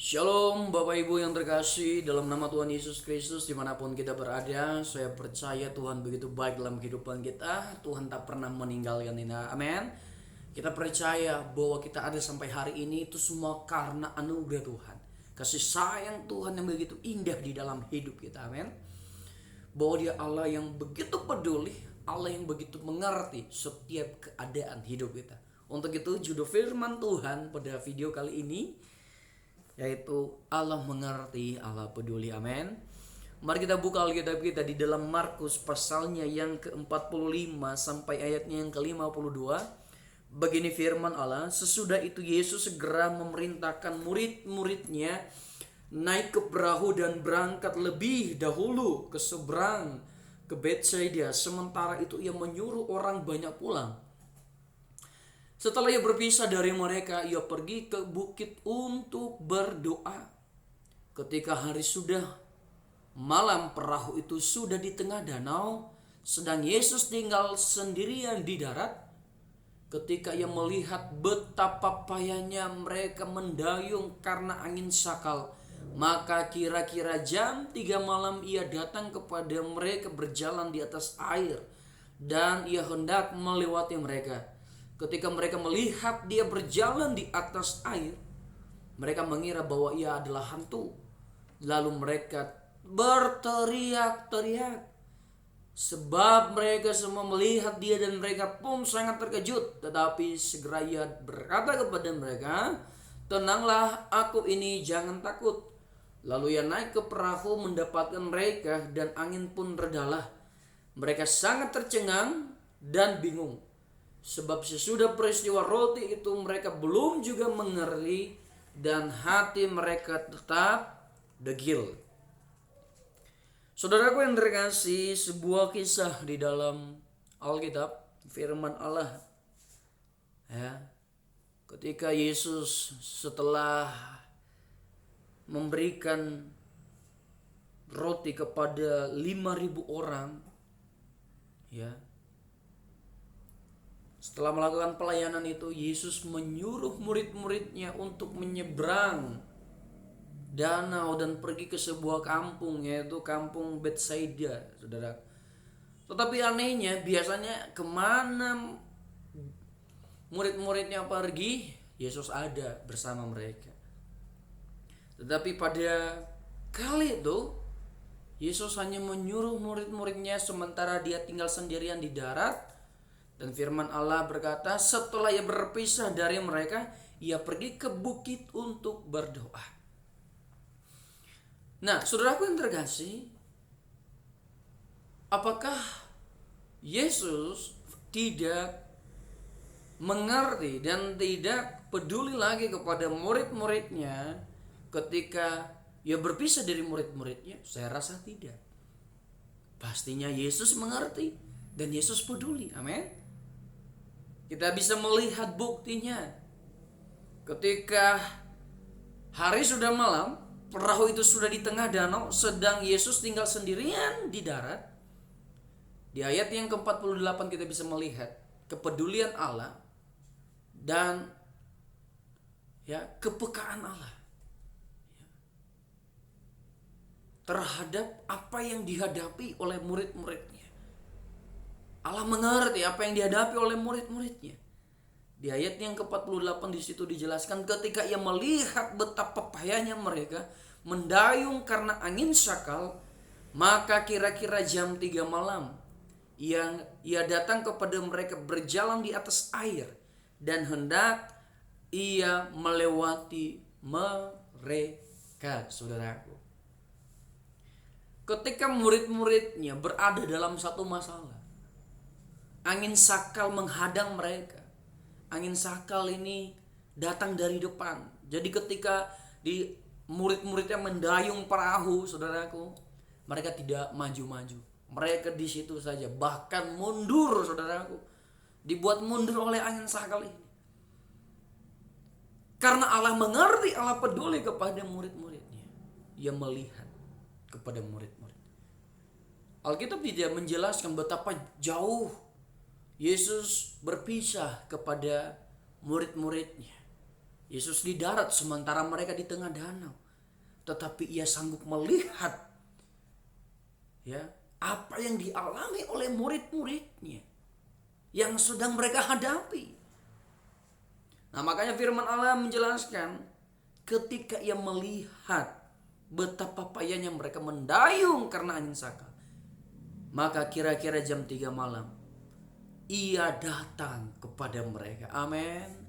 Shalom Bapak Ibu yang terkasih dalam nama Tuhan Yesus Kristus dimanapun kita berada. Saya percaya Tuhan begitu baik dalam kehidupan kita. Tuhan tak pernah meninggalkan kita. Amin. Kita percaya bahwa kita ada sampai hari ini itu semua karena anugerah Tuhan. Kasih sayang Tuhan yang begitu indah di dalam hidup kita. Amin. Bahwa dia Allah yang begitu peduli, Allah yang begitu mengerti setiap keadaan hidup kita. Untuk itu judul firman Tuhan pada video kali ini yaitu Allah mengerti, Allah peduli. Amin. Mari kita buka Alkitab kita di dalam Markus pasalnya yang ke-45 sampai ayatnya yang ke-52. Begini firman Allah, sesudah itu Yesus segera memerintahkan murid-muridnya naik ke perahu dan berangkat lebih dahulu ke seberang ke Betsaida. Sementara itu ia menyuruh orang banyak pulang. Setelah ia berpisah dari mereka, ia pergi ke bukit untuk berdoa. Ketika hari sudah malam, perahu itu sudah di tengah danau, sedang Yesus tinggal sendirian di darat. Ketika ia melihat betapa payahnya mereka mendayung karena angin sakal, maka kira-kira jam 3 malam ia datang kepada mereka berjalan di atas air, dan ia hendak melewati mereka. Ketika mereka melihat dia berjalan di atas air, mereka mengira bahwa ia adalah hantu. Lalu mereka berteriak-teriak, sebab mereka semua melihat dia dan mereka pun sangat terkejut. Tetapi segera ia berkata kepada mereka, "Tenanglah, aku ini, jangan takut." Lalu ia naik ke perahu mendapatkan mereka, dan angin pun redalah. Mereka sangat tercengang dan bingung, sebab sesudah peristiwa roti itu mereka belum juga mengerti, dan hati mereka tetap degil. Saudaraku yang terkasih, sebuah kisah di dalam Alkitab, firman Allah. Ketika Yesus setelah memberikan roti kepada 5.000 orang, setelah melakukan pelayanan itu, Yesus menyuruh murid-muridnya untuk menyeberang danau dan pergi ke sebuah kampung, yaitu kampung Betsaida, saudara. Tetapi anehnya, biasanya kemana murid-muridnya pergi, Yesus ada bersama mereka. Tetapi pada kali itu, Yesus hanya menyuruh murid-muridnya sementara dia tinggal sendirian di darat. Dan firman Allah berkata, setelah ia berpisah dari mereka, ia pergi ke bukit untuk berdoa. Nah, saudaraku yang terkasih, apakah Yesus tidak mengerti dan tidak peduli lagi kepada murid-muridnya ketika ia berpisah dari murid-muridnya? Saya rasa tidak. Pastinya Yesus mengerti dan Yesus peduli. Amin. Kita bisa melihat buktinya. Ketika hari sudah malam, perahu itu sudah di tengah danau, sedang Yesus tinggal sendirian di darat. Di ayat yang ke-48 kita bisa melihat kepedulian Allah dan kepekaan Allah terhadap apa yang dihadapi oleh murid-muridnya. Allah mengerti apa yang dihadapi oleh murid-muridnya. Di ayat yang ke-48 di situ dijelaskan, ketika ia melihat betapa payahnya mereka mendayung karena angin sakal, maka kira-kira jam 3 malam ia datang kepada mereka berjalan di atas air, dan hendak ia melewati mereka. Saudaraku, ketika murid-muridnya berada dalam satu masalah, angin sakal menghadang mereka. Angin sakal ini datang dari depan. Jadi ketika murid-muridnya mendayung perahu, saudaraku, mereka tidak maju-maju. Mereka di situ saja, bahkan mundur, saudaraku. Dibuat mundur oleh angin sakal ini. Karena Allah mengerti, Allah peduli kepada murid-muridnya. Ia melihat kepada murid-murid. Alkitab tidak menjelaskan betapa jauh Yesus berpisah kepada murid-muridnya. Yesus di darat sementara mereka di tengah danau. Tetapi ia sanggup melihat ya apa yang dialami oleh murid-muridnya yang sedang mereka hadapi. Nah, makanya firman Allah menjelaskan ketika ia melihat betapa payahnya mereka mendayung karena angin sakal, maka kira-kira jam 3 malam ia datang kepada mereka. Amin.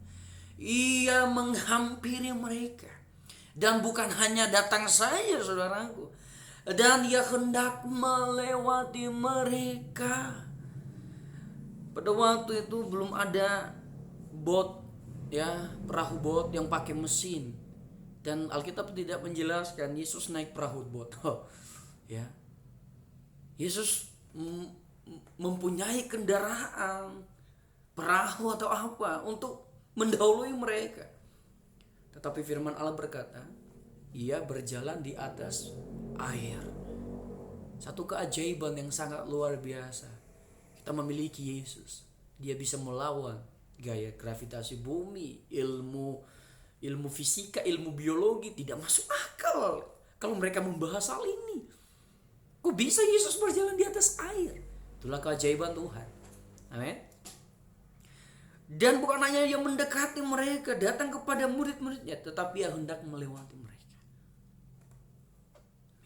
Ia menghampiri mereka. Dan bukan hanya datang saja, saudaraku, dan ia hendak melewati mereka. Pada waktu itu belum ada bot, ya, perahu bot yang pakai mesin. Dan Alkitab tidak menjelaskan Yesus naik perahu bot. Ya. Yesus mempunyai kendaraan, perahu atau apa untuk mendahului mereka. Tetapi firman Allah berkata, ia berjalan di atas air. Satu keajaiban yang sangat luar biasa. Kita memiliki Yesus. Dia bisa melawan gaya gravitasi bumi, ilmu fisika, ilmu biologi tidak masuk akal kalau mereka membahas hal ini. Kok bisa Yesus berjalan di atas air? Itulah keajaiban Tuhan. Amin. Dan bukan hanya yang mendekati mereka, datang kepada murid-muridnya, tetapi ia hendak melewati mereka.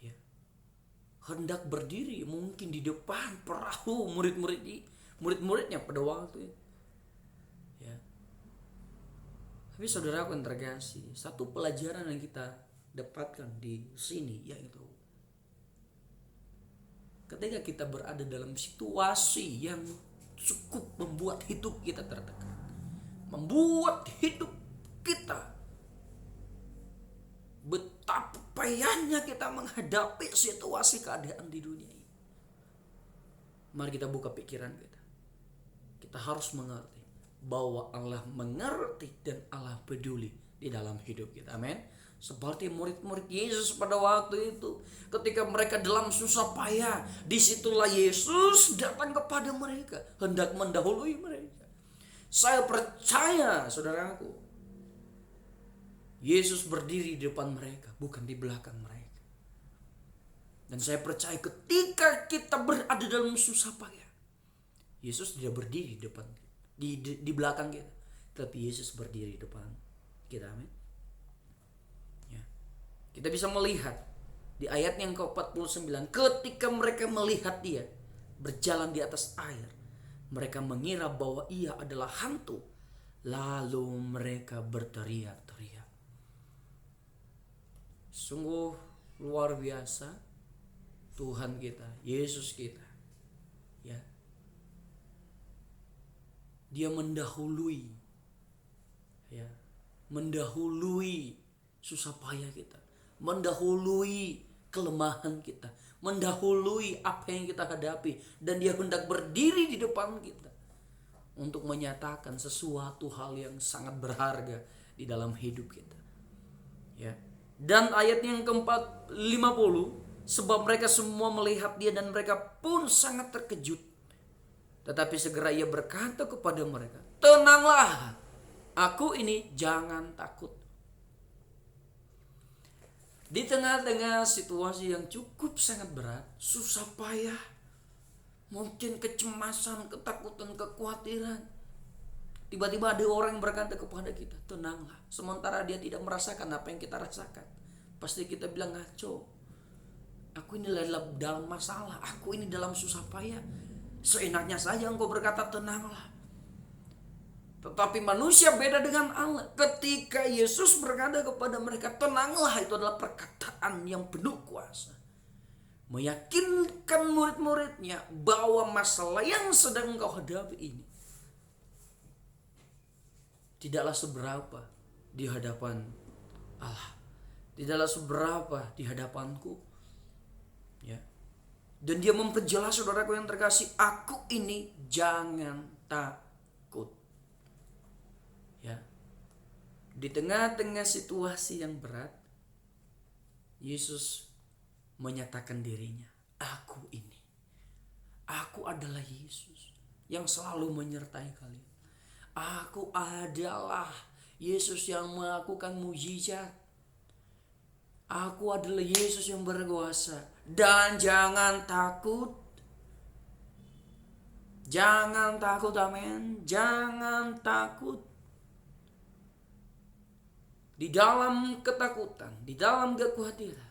Ya. Hendak berdiri mungkin di depan perahu murid-muridnya pada waktu itu. Ya. Tapi saudaraku yang terkasih, satu pelajaran yang kita dapatkan di sini yaitu ketika kita berada dalam situasi yang cukup membuat hidup kita tertekan, membuat hidup kita betapa payahnya kita menghadapi situasi keadaan di dunia ini. Mari kita buka pikiran kita. Kita harus mengerti bahwa Allah mengerti dan Allah peduli di dalam hidup kita. Amin. Seperti murid-murid Yesus pada waktu itu, ketika mereka dalam susah payah, disitulah Yesus datang kepada mereka, hendak mendahului mereka. Saya percaya, saudaraku, Yesus berdiri di depan mereka, bukan di belakang mereka. Dan saya percaya ketika kita berada dalam susah payah, Yesus tidak berdiri di depan, di belakang kita, tapi Yesus berdiri di depan kita. Amin. Kita bisa melihat di ayat yang ke-49, ketika mereka melihat dia berjalan di atas air, mereka mengira bahwa ia adalah hantu, lalu mereka berteriak-teriak. Sungguh luar biasa Tuhan kita, Yesus kita. Ya. Dia mendahului, ya, mendahului susah payah kita, mendahului kelemahan kita, mendahului apa yang kita hadapi, dan dia hendak berdiri di depan kita untuk menyatakan sesuatu hal yang sangat berharga di dalam hidup kita. Ya. Dan ayat yang ke-50, sebab mereka semua melihat dia dan mereka pun sangat terkejut. Tetapi segera ia berkata kepada mereka, tenanglah, aku ini, jangan takut. Di tengah-tengah situasi yang cukup sangat berat, susah payah, mungkin kecemasan, ketakutan, kekhawatiran, tiba-tiba ada orang yang berkata kepada kita, tenanglah. Sementara dia tidak merasakan apa yang kita rasakan, pasti kita bilang ngaco. Aku ini dalam masalah, aku ini dalam susah payah. Seenaknya saja engkau berkata tenanglah. Tetapi manusia beda dengan Allah. Ketika Yesus berkata kepada mereka tenanglah, itu adalah perkataan yang penuh kuasa, meyakinkan murid-muridnya bahwa masalah yang sedang engkau hadapi ini tidaklah seberapa di hadapan Allah, tidaklah seberapa di hadapanku. Ya. Dan dia memperjelas, saudaraku yang terkasih, aku ini, jangan takut. Ya. Di tengah-tengah situasi yang berat, Yesus menyatakan dirinya, aku ini, aku adalah Yesus yang selalu menyertai kalian. Aku adalah Yesus yang melakukan mujizat. Aku adalah Yesus yang berkuasa. Dan jangan takut. Jangan takut, amin. Jangan takut. Di dalam ketakutan, di dalam kekhawatiran,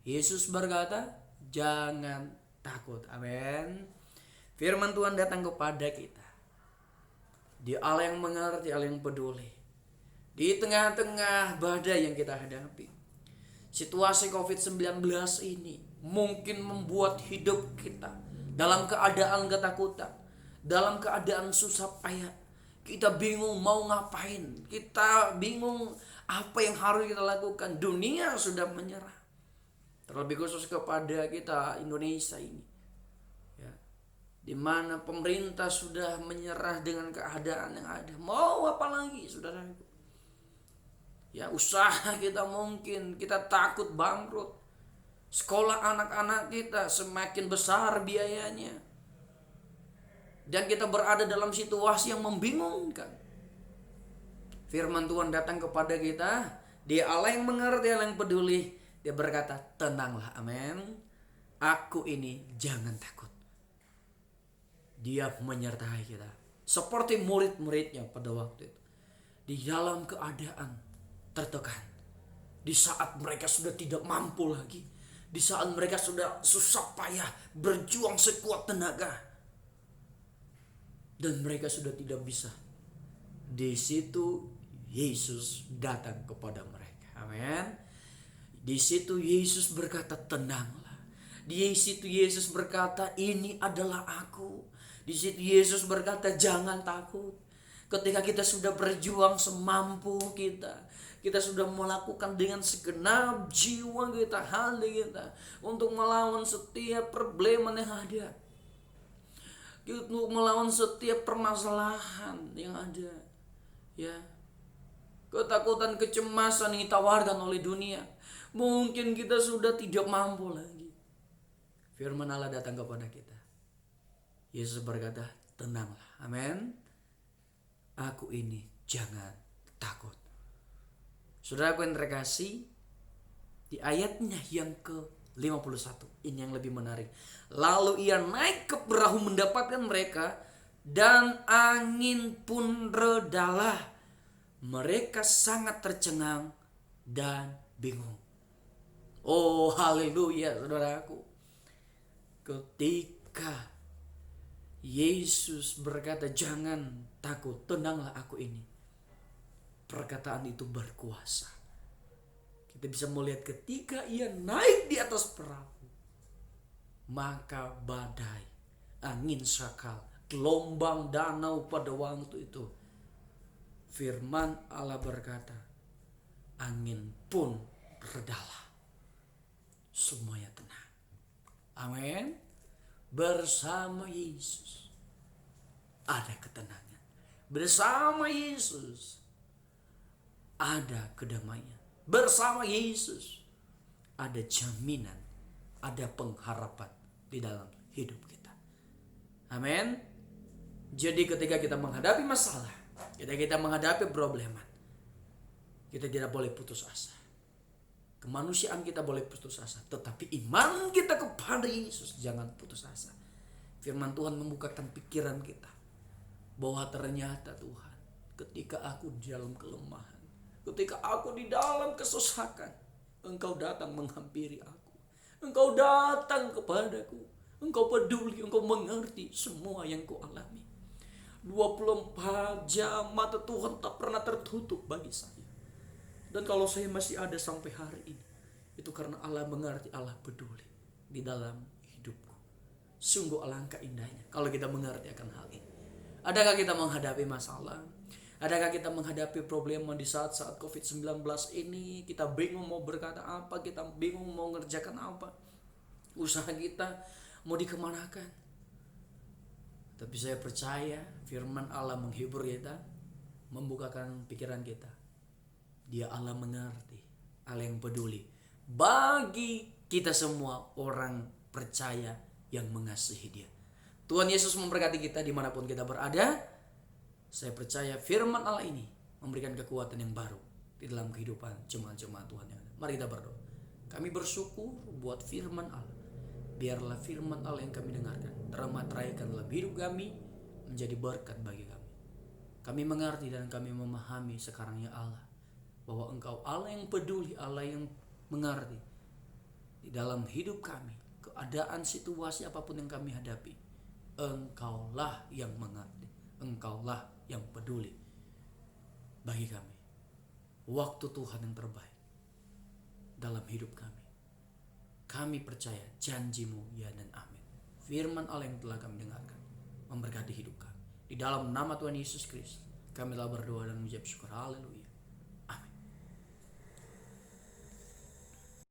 Yesus berkata, jangan takut, amin. Firman Tuhan datang kepada kita. Dia Allah yang mengerti, Allah yang peduli. Di tengah-tengah badai yang kita hadapi, situasi COVID-19 ini mungkin membuat hidup kita dalam keadaan ketakutan, dalam keadaan susah payah. Kita bingung mau ngapain, kita bingung apa yang harus kita lakukan. Dunia sudah menyerah, terlebih khusus kepada kita Indonesia ini, ya, di mana pemerintah sudah menyerah dengan keadaan yang ada. Mau apa lagi, saudaraku? Ya, usaha kita mungkin kita takut bangkrut. Sekolah anak-anak kita semakin besar biayanya. Dan kita berada dalam situasi yang membingungkan. Firman Tuhan datang kepada kita. Dia Allah yang mengerti, Allah yang peduli. Dia berkata, tenanglah, amin. Aku ini, jangan takut. Dia menyertai kita. Seperti murid-muridnya pada waktu itu. Di dalam keadaan tertekan. Di saat mereka sudah tidak mampu lagi. Di saat mereka sudah susah payah berjuang sekuat tenaga. Dan mereka sudah tidak bisa. Di situ Yesus datang kepada mereka. Amin. Di situ Yesus berkata, tenanglah. Di situ Yesus berkata, ini adalah aku. Di situ Yesus berkata, jangan takut. Ketika kita sudah berjuang semampu kita, kita sudah melakukan dengan segenap jiwa kita, hati kita, untuk melawan setiap problema yang ada, untuk melawan setiap permasalahan yang ada, ya, ketakutan, kecemasan yang ditawarkan oleh dunia, mungkin kita sudah tidak mampu lagi. Firman Allah datang kepada kita. Yesus berkata, tenanglah, amin. Aku ini, jangan takut. Saudaraku yang terkasih, di ayatnya yang ke-51, ini yang lebih menarik. Lalu ia naik ke perahu mendapatkan mereka, dan angin pun redalah. Mereka sangat tercengang dan bingung. Oh, haleluya, saudaraku. Ketika Yesus berkata, jangan takut, tenanglah, aku ini. Perkataan itu berkuasa. Kita bisa melihat ketika ia naik di atas perahu, maka badai, angin sakal, gelombang danau pada waktu itu, firman Allah berkata, angin pun redalah. Semuanya tenang. Amin. Bersama Yesus ada ketenangan. Bersama Yesus ada kedamaian. Bersama Yesus ada jaminan, ada pengharapan di dalam hidup kita. Amin. Jadi ketika kita menghadapi masalah, ketika kita menghadapi problema, kita tidak boleh putus asa. Kemanusiaan kita boleh putus asa, tetapi iman kita kepada Yesus jangan putus asa. Firman Tuhan membukakan pikiran kita bahwa ternyata Tuhan, ketika aku di dalam kelemahan, ketika aku di dalam kesusahan, Engkau datang menghampiri aku. Engkau datang kepadaku. Engkau peduli, Engkau mengerti semua yang kualami. 24 jam mata Tuhan tak pernah tertutup bagi saya. Dan kalau saya masih ada sampai hari ini, itu karena Allah mengerti, Allah peduli di dalam hidupku. Sungguh alangkah indahnya kalau kita mengerti akan hal ini. Adakah kita menghadapi masalah? Adakah kita menghadapi problema di saat-saat COVID-19 ini? Kita bingung mau berkata apa, kita bingung mau ngerjakan apa. Usaha kita mau dikemanakan. Tapi saya percaya firman Allah menghibur kita, membukakan pikiran kita. Dia Allah mengerti, Allah yang peduli bagi kita semua orang percaya yang mengasihi Dia. Tuhan Yesus memberkati kita dimanapun kita berada. Saya percaya firman Allah ini memberikan kekuatan yang baru di dalam kehidupan jemaat-jemaat Tuhan yang ada. Mari kita berdoa. Kami bersyukur buat firman Allah. Biarlah firman Allah yang kami dengarkan teramat-raikan dalam hidup kami, menjadi berkat bagi kami. Kami mengerti dan kami memahami sekarang ya Allah, bahwa Engkau Allah yang peduli, Allah yang mengerti di dalam hidup kami, keadaan situasi apapun yang kami hadapi. Engkaulah yang mengerti, Engkaulah yang peduli bagi kami. Waktu Tuhan yang terbaik dalam hidup kami. Kami percaya janji-Mu ya dan amin. Firman Allah yang telah kami dengarkan memberkati hidup kami. Di dalam nama Tuhan Yesus Kristus kami telah berdoa dan mengucap syukur. Haleluya.